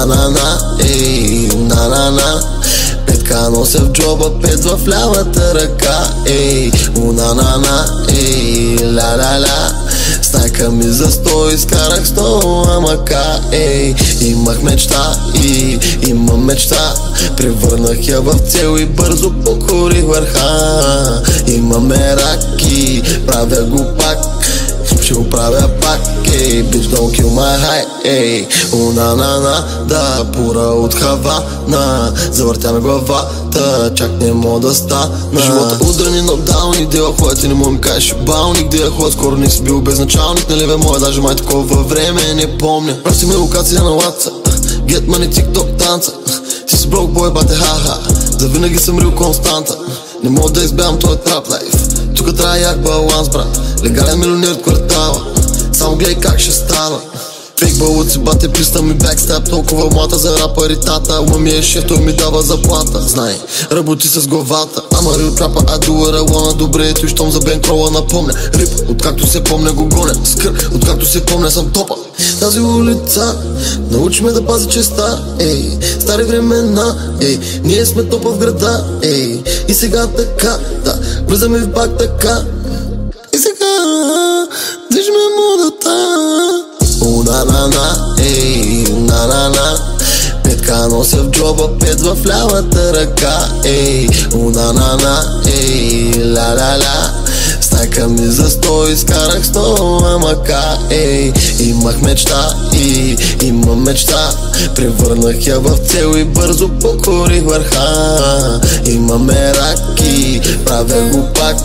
На-на-на, ей, на-на-на. Петка нося в джоба, пет в лявата ръка, ей, у-на-на-на, ей, ля-ля-ля. Снайка ми застой, изкарах 100 амака, ей. Имах мечта и имам мечта, превърнах я в цел и бързо покорих върха. Имаме раки, правя го пак, ще го правя пак, ей. Bitch don't kill my high, ей. У-на-на-на, да, пура от Хавана. Завъртяме главата, чак не мога да стана. Живота удрани нокдауни, дела ходят и не мога ми кажеш балник. Дея ходят, скоро не си бил безначалник. Нали бе моя, даже май такова време не помня. Прати ми локация на лаца, get money, TikTok танца. Ти си брок бой, бате ха-ха, завинаги съм рил константа. Не мога да избягам този трап лайф, тук трябва як баланс, брат. Легален милионер от квартала, само гледай как ще стана. Фейк бълъци, бате, писта ми бекстеп. Толкова млата за рапъри тата. Ума ми е шеф, той ми дава заплата. Знай, работи с главата. Ама рил трапа, а дуара лона. Добре, той щом за бенкрола напомня. Рип, откакто се помня го гоня. Скър, откакто се помня съм топа. Тази улица научи ме да пази честа, ей. Стари времена, ей. Ние сме топа в града, ей. И сега така, да, влизаме в пак така. И сега движме модата. У-на-на-на, ей, на-на-на. Петка нося в джоба, пет в лявата ръка, ей. У-на-на-на, ей, ля-ля-ля. Снайка ми застой, изкарах 100 амака, ей. Имах мечта и имам мечта, превърнах я в цел и бързо покорих върха. Имаме раки, правя го пак,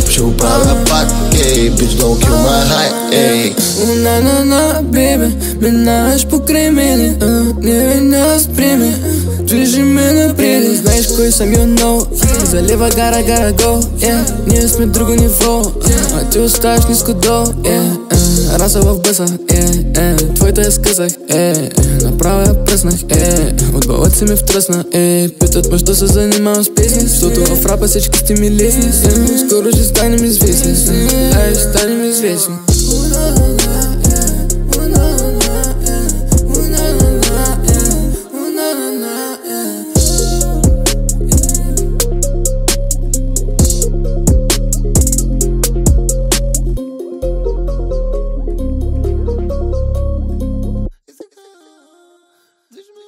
ще го правя пак, ей. Bitch don't kill my high, ей. На-на-на, бебе, минаваш покрай мене, не вина спреми, движи ме напред. Знаеш кой съм, you know, залива гара, гара, go, yeah. Ние сме друго ниво, а ти оставаш ниско долу, yeah. Раса в бъса, yeah. Твоята я скъсах, направо я пръснах, от балът си ми втръсна, питат ме, що се занимавам с песни, защото в рапа всички сте ми лесни, скоро ще станем известни, ще станем известни. Движи ме